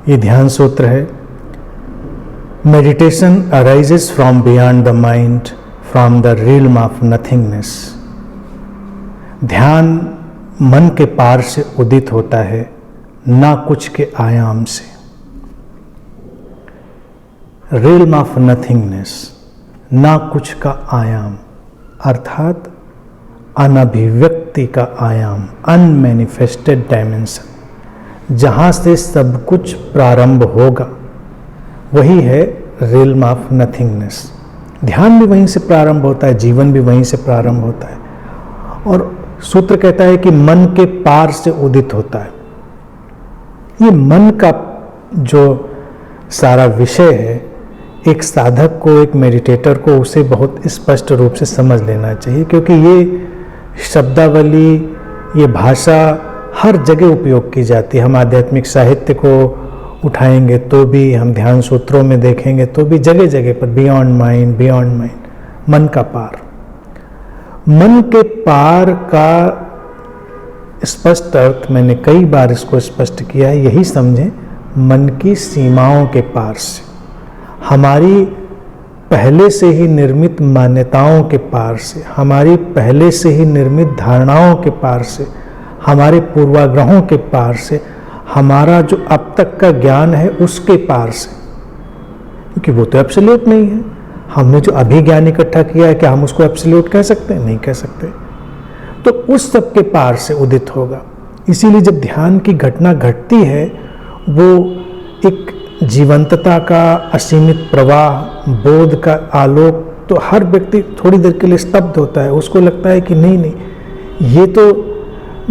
ये ध्यान सूत्र है। Meditation arises from beyond the mind, from the realm of nothingness. ध्यान मन के पार से उदित होता है, ना कुछ के आयाम से। रियल्म ऑफ नथिंगनेस, ना कुछ का आयाम, अर्थात अनभिव्यक्ति का आयाम, अनमैनिफेस्टेड डायमेंशन, जहाँ से सब कुछ प्रारंभ होगा, वही है रियल्म ऑफ नथिंगनेस। ध्यान भी वहीं से प्रारंभ होता है, जीवन भी वहीं से प्रारंभ होता है। और सूत्र कहता है कि मन के पार से उदित होता है। ये मन का जो सारा विषय है, एक साधक को, एक मेडिटेटर को उसे बहुत स्पष्ट रूप से समझ लेना चाहिए, क्योंकि ये शब्दावली, ये भाषा हर जगह उपयोग की जाती है। हम आध्यात्मिक साहित्य को उठाएंगे तो भी, हम ध्यान सूत्रों में देखेंगे तो भी, जगह जगह पर बियॉन्ड माइंड, बियॉन्ड माइंड, मन का पार। मन के पार का स्पष्ट अर्थ मैंने कई बार इसको स्पष्ट किया है, यही समझें, मन की सीमाओं के पार से, हमारी पहले से ही निर्मित मान्यताओं के पार से, हमारी पहले से ही निर्मित धारणाओं के पार से, हमारे पूर्वाग्रहों के पार से, हमारा जो अब तक का ज्ञान है उसके पार से, क्योंकि वो तो एब्सोल्यूट नहीं है। हमने जो अभी ज्ञान इकट्ठा किया है, क्या हम उसको एब्सोल्यूट कह सकते हैं? नहीं कह सकते। तो उस सब के पार से उदित होगा। इसीलिए जब ध्यान की घटना घटती है, वो एक जीवंतता का असीमित प्रवाह, बोध का आलोक, तो हर व्यक्ति थोड़ी देर के लिए स्तब्ध होता है। उसको लगता है कि नहीं नहीं, ये तो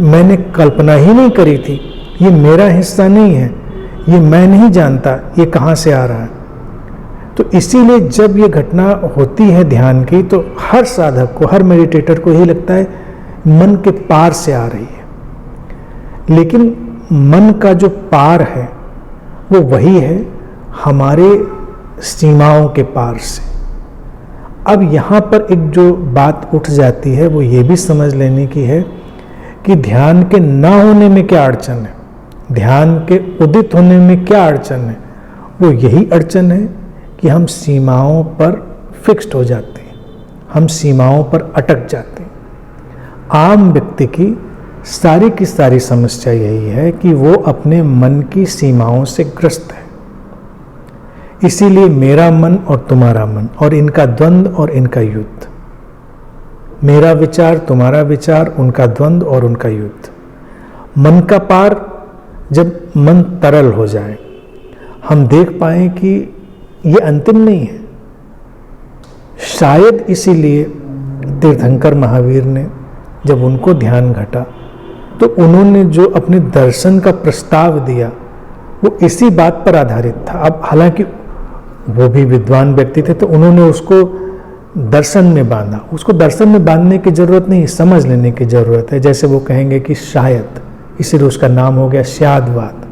मैंने कल्पना ही नहीं करी थी, ये मेरा हिस्सा नहीं है, ये मैं नहीं जानता ये कहाँ से आ रहा है। तो इसीलिए जब ये घटना होती है ध्यान की, तो हर साधक को, हर मेडिटेटर को यही लगता है मन के पार से आ रही है। लेकिन मन का जो पार है वो वही है हमारे सीमाओं के पार से। अब यहाँ पर एक जो बात उठ जाती है वो ये भी समझ लेने की है कि ध्यान के ना होने में क्या अड़चन है, ध्यान के उदित होने में क्या अड़चन है। वो यही अड़चन है कि हम सीमाओं पर फिक्स्ड हो जाते हैं, हम सीमाओं पर अटक जाते हैं। आम व्यक्ति की सारी समस्या यही है कि वो अपने मन की सीमाओं से ग्रस्त है। इसीलिए मेरा मन और तुम्हारा मन, और इनका द्वंद्व और इनका युद्ध, मेरा विचार, तुम्हारा विचार, उनका द्वंद्व और उनका युद्ध। मन का पार, जब मन तरल हो जाए, हम देख पाएं कि ये अंतिम नहीं है। शायद इसीलिए तीर्थंकर महावीर ने, जब उनको ध्यान घटा, तो उन्होंने जो अपने दर्शन का प्रस्ताव दिया वो इसी बात पर आधारित था। अब हालांकि वो भी विद्वान व्यक्ति थे, तो उन्होंने उसको दर्शन में बांधा। उसको दर्शन में बांधने की जरूरत नहीं, समझ लेने की जरूरत है। जैसे वो कहेंगे कि शायद, इसीलिए उसका नाम हो गया शायदवाद।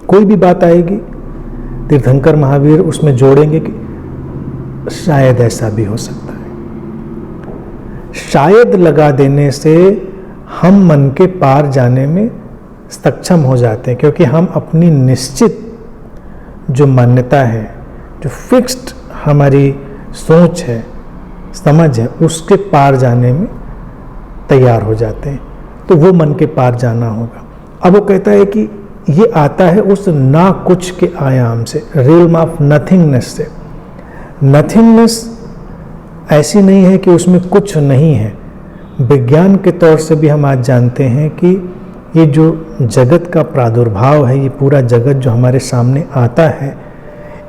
कोई भी बात आएगी, तीर्थंकर महावीर उसमें जोड़ेंगे कि शायद ऐसा भी हो सकता है। शायद लगा देने से हम मन के पार जाने में सक्षम हो जाते हैं, क्योंकि हम अपनी निश्चित जो मान्यता है, जो फिक्स्ड हमारी सोच है, समझ है, उसके पार जाने में तैयार हो जाते हैं। तो वो मन के पार जाना होगा। अब वो कहता है कि ये आता है उस ना कुछ के आयाम से, रियल्म ऑफ नथिंगनेस से। नथिंगनेस ऐसी नहीं है कि उसमें कुछ नहीं है। विज्ञान के तौर से भी हम आज जानते हैं कि ये जो जगत का प्रादुर्भाव है, ये पूरा जगत जो हमारे सामने आता है,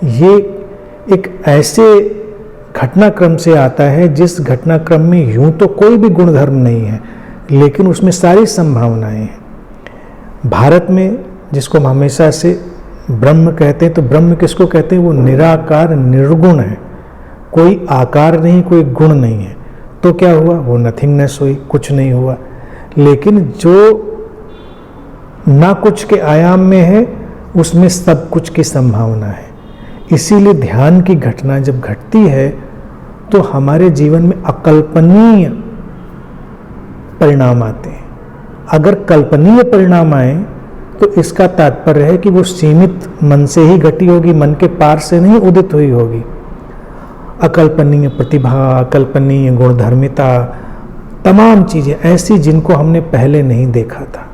ये एक ऐसे घटनाक्रम से आता है जिस घटनाक्रम में यूं तो कोई भी गुणधर्म नहीं है, लेकिन उसमें सारी संभावनाएं हैं। भारत में जिसको हम हमेशा से ब्रह्म कहते हैं, तो ब्रह्म किसको कहते हैं? वो निराकार निर्गुण है, कोई आकार नहीं, कोई गुण नहीं है। तो क्या हुआ? वो नथिंगनेस हुई, कुछ नहीं हुआ। लेकिन जो ना कुछ के आयाम में है, उसमें सब कुछ की संभावना है। इसीलिए ध्यान की घटना जब घटती है तो हमारे जीवन में अकल्पनीय परिणाम आते हैं। अगर कल्पनीय परिणाम आए तो इसका तात्पर्य है कि वो सीमित मन से ही घटी होगी, मन के पार से नहीं उदित हुई होगी। अकल्पनीय प्रतिभा, अकल्पनीय गुणधर्मिता, तमाम चीजें ऐसी जिनको हमने पहले नहीं देखा था।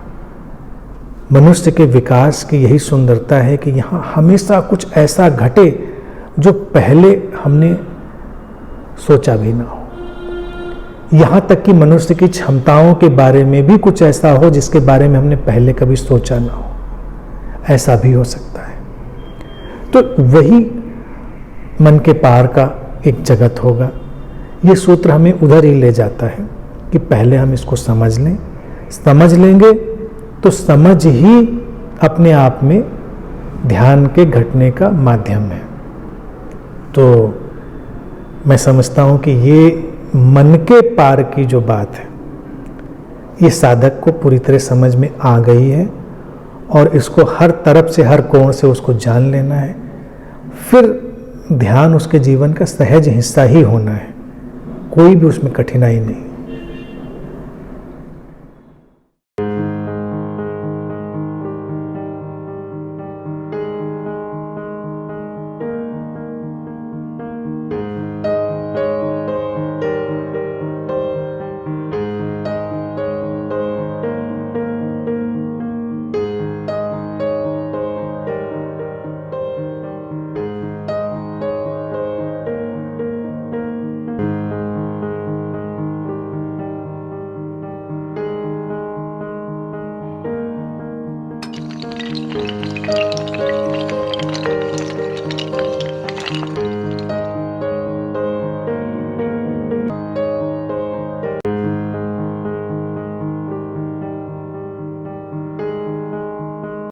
मनुष्य के विकास की यही सुंदरता है कि यहाँ हमेशा कुछ ऐसा घटे जो पहले हमने सोचा भी ना हो। यहाँ तक कि मनुष्य की क्षमताओं के बारे में भी कुछ ऐसा हो जिसके बारे में हमने पहले कभी सोचा ना हो, ऐसा भी हो सकता है। तो वही मन के पार का एक जगत होगा। ये सूत्र हमें उधर ही ले जाता है कि पहले हम इसको समझ लें, समझ लेंगे तो समझ ही अपने आप में ध्यान के घटने का माध्यम है। तो मैं समझता हूँ कि ये मन के पार की जो बात है, ये साधक को पूरी तरह समझ में आ गई है और इसको हर तरफ से, हर कोण से उसको जान लेना है। फिर ध्यान उसके जीवन का सहज हिस्सा ही होना है, कोई भी उसमें कठिनाई नहीं।